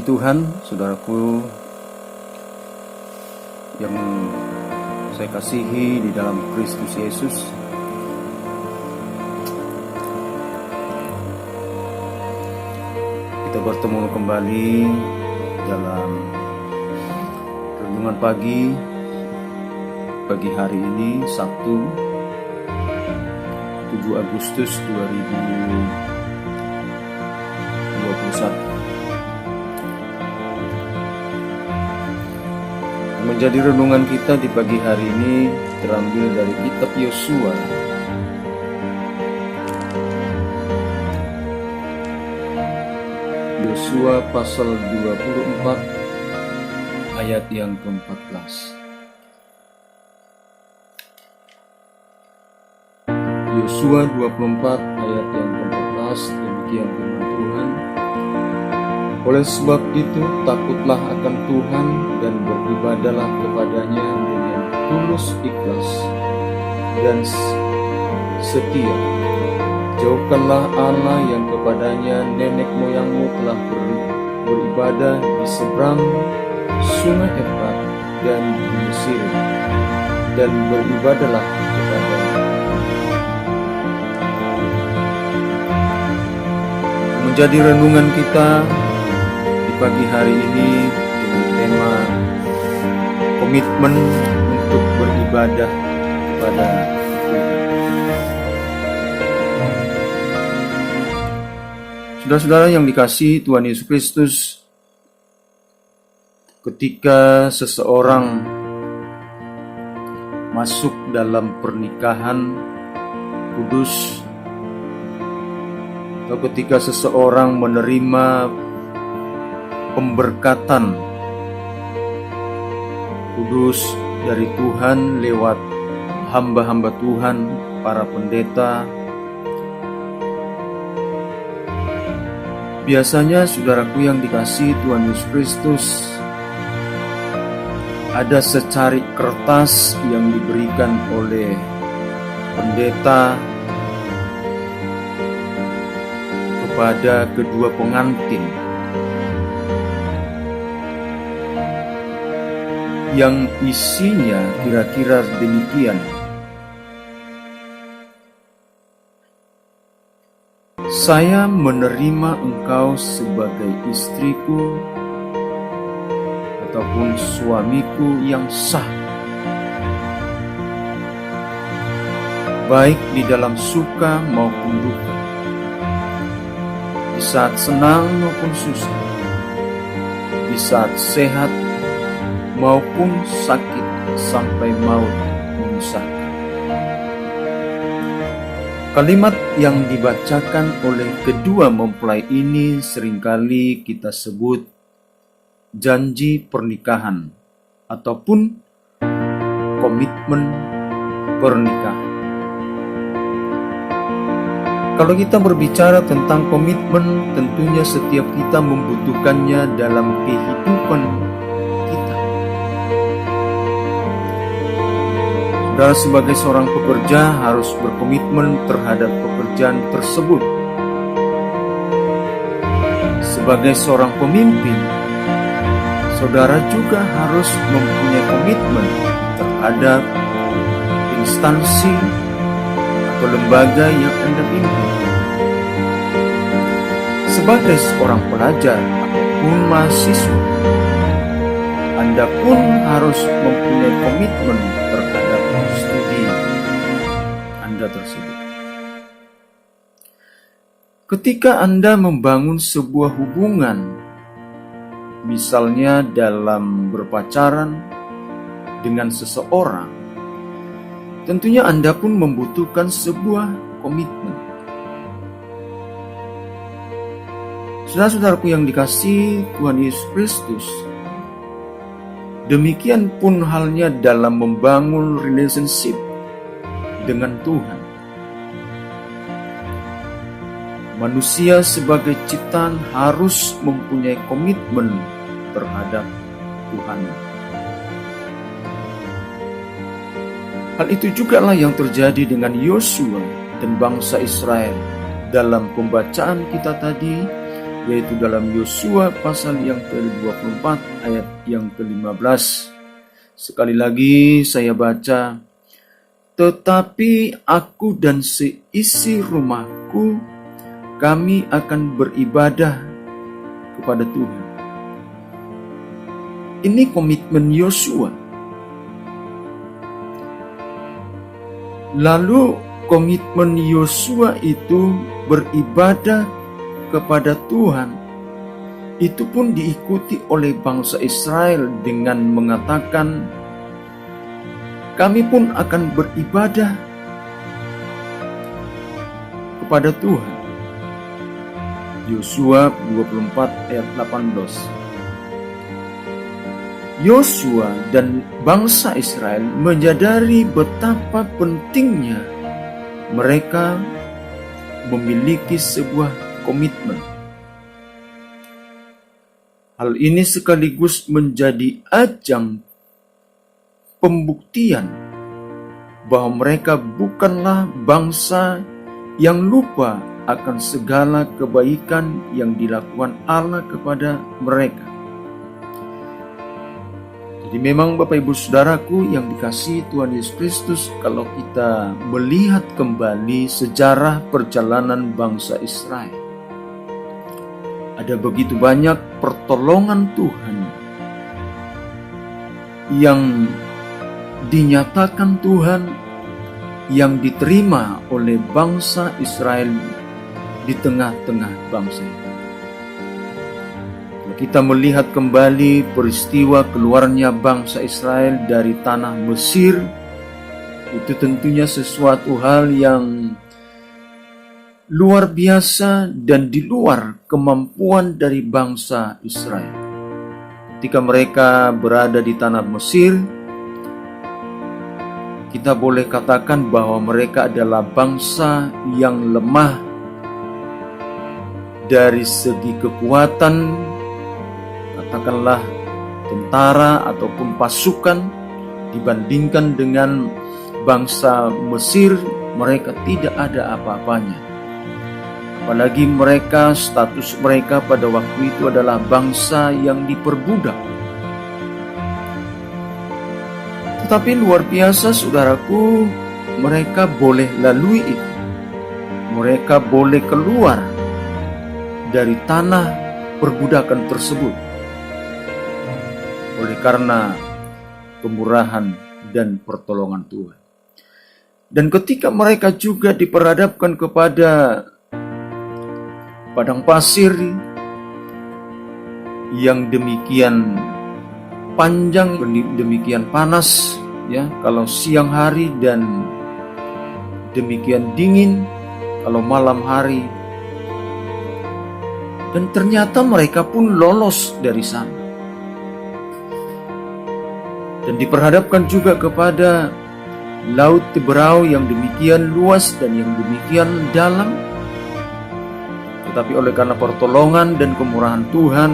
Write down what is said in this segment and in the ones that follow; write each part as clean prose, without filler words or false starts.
Tuhan, saudaraku yang saya kasihi di dalam Kristus Yesus. Kita bertemu kembali dalam renungan pagi hari ini, Sabtu 7 Agustus 2021. Menjadi renungan kita di pagi hari ini terambil dari kitab Yosua. Yosua pasal 24 ayat yang ke-14. Yosua 24 ayat yang ke-14, demikian firman Tuhan. Oleh sebab itu, takutlah akan Tuhan dan beribadahlah kepadanya dengan tulus ikhlas dan setia. Jauhkanlah Allah yang kepadanya nenek moyangmu telah beribadah di seberang sungai Efrat dan di Mesir, dan beribadahlah kepadanya. Menjadi renungan kita pagi hari ini dengan tema komitmen untuk beribadah kepada Tuhan. Saudara-saudara yang dikasihi Tuhan Yesus Kristus, ketika seseorang masuk dalam pernikahan kudus, atau ketika seseorang menerima pemberkatan kudus dari Tuhan lewat hamba-hamba Tuhan, para pendeta, biasanya saudaraku yang dikasihi Tuhan Yesus Kristus, ada secarik kertas yang diberikan oleh pendeta kepada kedua pengantin, yang isinya kira-kira demikian. Saya menerima engkau sebagai istriku ataupun suamiku yang sah, baik di dalam suka maupun duka, di saat senang maupun susah, di saat sehat maupun sakit, sampai maut memisahkan. Kalimat yang dibacakan oleh kedua mempelai ini seringkali kita sebut janji pernikahan ataupun komitmen pernikahan. Kalau kita berbicara tentang komitmen, tentunya setiap kita membutuhkannya dalam kehidupan kita. Saudara, sebagai seorang pekerja harus berkomitmen terhadap pekerjaan tersebut. Sebagai seorang pemimpin, saudara juga harus mempunyai komitmen terhadap instansi atau lembaga yang Anda pimpin. Sebagai seorang pelajar ataupun mahasiswa, Anda pun harus mempunyai komitmen terhadap studi Anda tersebut. Ketika Anda membangun sebuah hubungan, misalnya dalam berpacaran dengan seseorang, tentunya Anda pun membutuhkan sebuah komitmen. Saudara-saudaraku yang dikasihi Tuhan Yesus Kristus, demikian pun halnya dalam membangun relationship dengan Tuhan. Manusia sebagai ciptaan harus mempunyai komitmen terhadap Tuhan. Hal itu jugalah yang terjadi dengan Yosua dan bangsa Israel. Dalam pembacaan kita tadi, yaitu dalam Yosua pasal yang ke-24 ayat yang ke-15. Sekali lagi saya baca, "Tetapi aku dan seisi rumahku, kami akan beribadah kepada Tuhan." Ini komitmen Yosua. Lalu komitmen Yosua itu beribadah kepada Tuhan, itu pun diikuti oleh bangsa Israel dengan mengatakan, "Kami pun akan beribadah kepada Tuhan." Yosua 24 ayat 18. Yosua dan bangsa Israel menyadari betapa pentingnya mereka memiliki sebuah komitmen. Hal ini sekaligus menjadi ajang pembuktian bahwa mereka bukanlah bangsa yang lupa akan segala kebaikan yang dilakukan Allah kepada mereka. Jadi memang Bapak Ibu Saudaraku yang dikasihi Tuhan Yesus Kristus, kalau kita melihat kembali sejarah perjalanan bangsa Israel, ada begitu banyak pertolongan Tuhan yang dinyatakan Tuhan, yang diterima oleh bangsa Israel di tengah-tengah bangsa itu. Kita melihat kembali peristiwa keluarnya bangsa Israel dari tanah Mesir, itu tentunya sesuatu hal yang luar biasa dan di luar kemampuan dari bangsa Israel. Ketika mereka berada di tanah Mesir, kita boleh katakan bahwa mereka adalah bangsa yang lemah dari segi kekuatan, katakanlah tentara ataupun pasukan, dibandingkan dengan bangsa Mesir. Mereka tidak ada apa-apanya. Apalagi mereka, status mereka pada waktu itu adalah bangsa yang diperbudak. Tetapi luar biasa saudaraku, mereka boleh lalui itu. Mereka boleh keluar dari tanah perbudakan tersebut oleh karena kemurahan dan pertolongan Tuhan. Dan ketika mereka juga diperhadapkan kepada padang pasir yang demikian panjang, demikian panas, ya, kalau siang hari, dan demikian dingin kalau malam hari. Dan ternyata mereka pun lolos dari sana. Dan diperhadapkan juga kepada Laut Teberau yang demikian luas dan yang demikian dalam. Tetapi oleh karena pertolongan dan kemurahan Tuhan,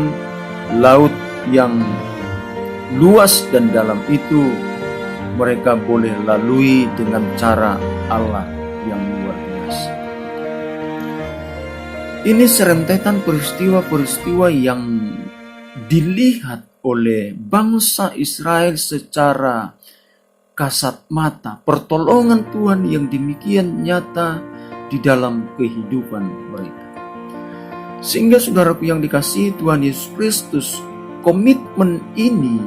laut yang luas dan dalam itu mereka boleh lalui dengan cara Allah yang luar biasa. Ini serentetan peristiwa-peristiwa yang dilihat oleh bangsa Israel secara kasat mata, pertolongan Tuhan yang demikian nyata di dalam kehidupan mereka. Sehingga saudaraku yang dikasihi Tuhan Yesus Kristus, komitmen ini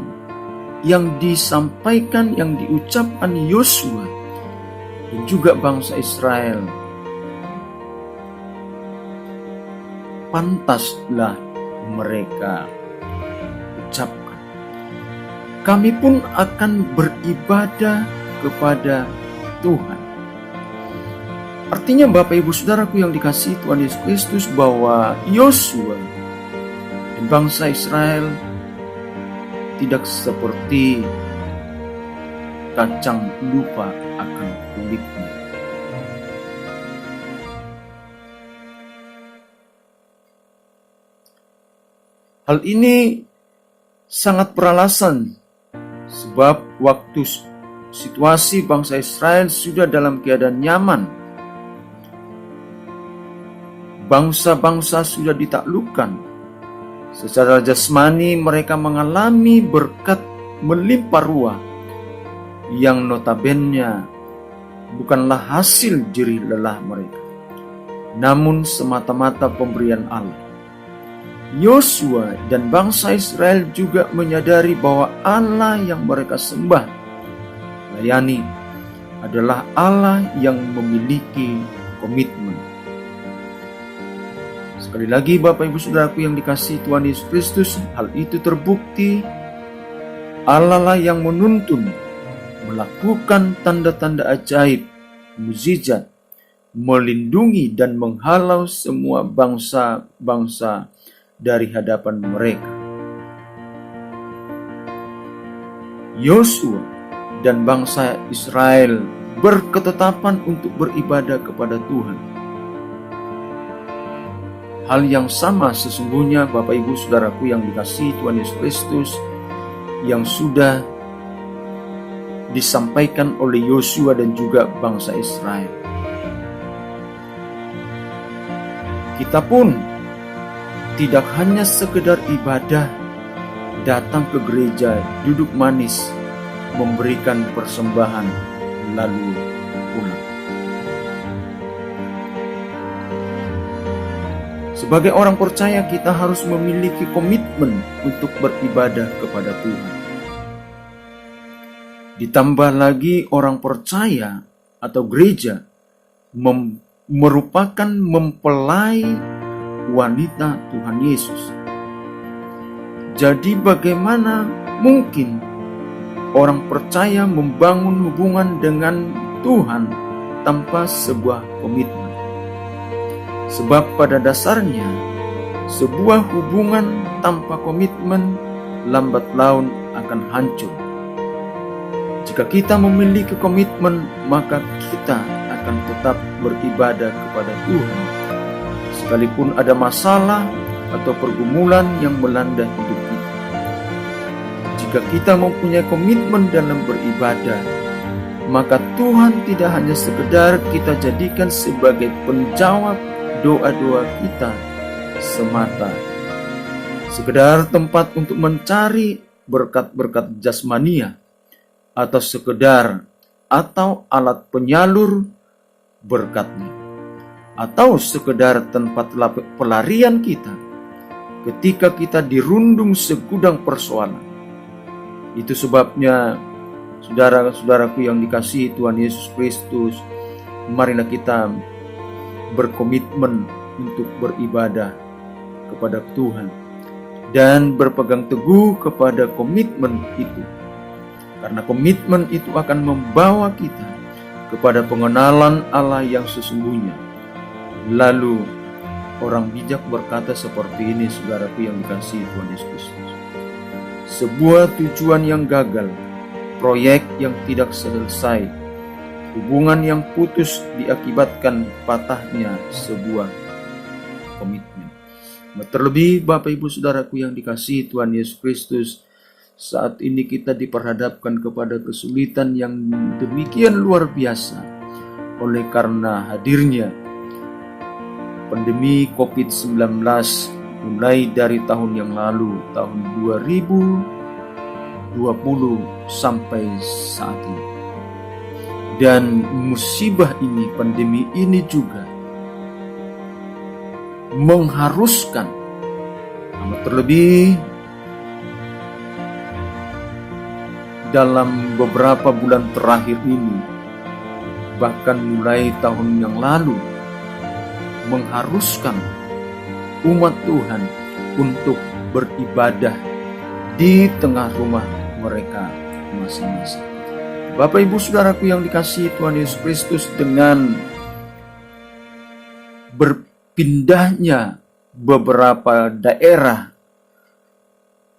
yang disampaikan, yang diucapkan Yosua dan juga bangsa Israel, pantaslah mereka ucapkan. Kami pun akan beribadah kepada Tuhan. Artinya Bapak Ibu Saudaraku yang dikasihi Tuhan Yesus Kristus, bahwa Yosua dan bangsa Israel tidak seperti kacang lupa akan kulitnya. Hal ini sangat beralasan, sebab waktu situasi bangsa Israel sudah dalam keadaan nyaman bangsa-bangsa sudah ditaklukkan. Secara jasmani mereka mengalami berkat melimpah ruah yang notabene bukanlah hasil jerih lelah mereka, namun semata-mata pemberian Allah. Yosua dan bangsa Israel juga menyadari bahwa Allah yang mereka sembah, layani, adalah Allah yang memiliki komitmen. Sekali lagi Bapak Ibu Saudaraku yang dikasihi Tuhan Yesus Kristus, hal itu terbukti Allah lah yang menuntun, melakukan tanda-tanda ajaib, mukjizat, melindungi dan menghalau semua bangsa-bangsa dari hadapan mereka. Yosua dan bangsa Israel berketetapan untuk beribadah kepada Tuhan. Hal yang sama sesungguhnya Bapak Ibu Saudaraku yang dikasihi Tuhan Yesus Kristus yang sudah disampaikan oleh Yosua dan juga bangsa Israel. Kita pun tidak hanya sekedar ibadah, datang ke gereja, duduk manis, memberikan persembahan, lalu pulang. Sebagai orang percaya, kita harus memiliki komitmen untuk beribadah kepada Tuhan. Ditambah lagi orang percaya atau gereja merupakan mempelai wanita Tuhan Yesus. Jadi bagaimana mungkin orang percaya membangun hubungan dengan Tuhan tanpa sebuah komitmen? Sebab pada dasarnya sebuah hubungan tanpa komitmen lambat laun akan hancur. Jika kita memiliki komitmen, maka kita akan tetap beribadah kepada Tuhan sekalipun ada masalah atau pergumulan yang melanda hidup kita. Jika kita mempunyai komitmen dalam beribadah, maka Tuhan tidak hanya sekedar kita jadikan sebagai penjawab doa-doa kita semata, sekedar tempat untuk mencari berkat-berkat jasmania, atau alat penyalur berkatnya, atau sekedar tempat pelarian kita ketika kita dirundung segudang persoalan. Itu sebabnya saudara-saudaraku yang dikasihi Tuhan Yesus Kristus, marilah kita berkomitmen untuk beribadah kepada Tuhan dan berpegang teguh kepada komitmen itu, karena komitmen itu akan membawa kita kepada pengenalan Allah yang sesungguhnya. Lalu orang bijak berkata seperti ini, saudaraku yang dikasihi Tuhan Yesus Kristus: sebuah tujuan yang gagal, proyek yang tidak selesai, hubungan yang putus diakibatkan patahnya sebuah komitmen. Terlebih Bapak Ibu Saudaraku yang dikasihi Tuhan Yesus Kristus, saat ini kita diperhadapkan kepada kesulitan yang demikian luar biasa oleh karena hadirnya pandemi COVID-19 mulai dari tahun yang lalu, tahun 2020 sampai saat ini. Dan musibah ini, pandemi ini juga mengharuskan, amat terlebih dalam beberapa bulan terakhir ini, bahkan mulai tahun yang lalu, mengharuskan umat Tuhan untuk beribadah di tengah rumah mereka masing-masing. Bapak Ibu Saudaraku yang dikasihi Tuhan Yesus Kristus, dengan berpindahnya beberapa daerah,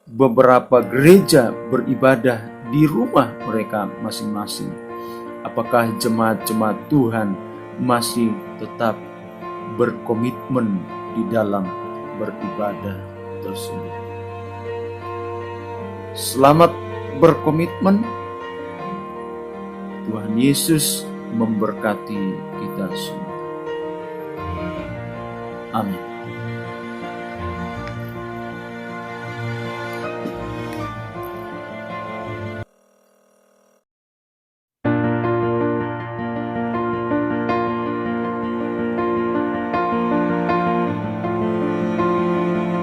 beberapa gereja beribadah di rumah mereka masing-masing, apakah jemaat-jemaat Tuhan masih tetap berkomitmen di dalam beribadah tersebut? Selamat berkomitmen. Tuhan Yesus memberkati kita semua. Amin.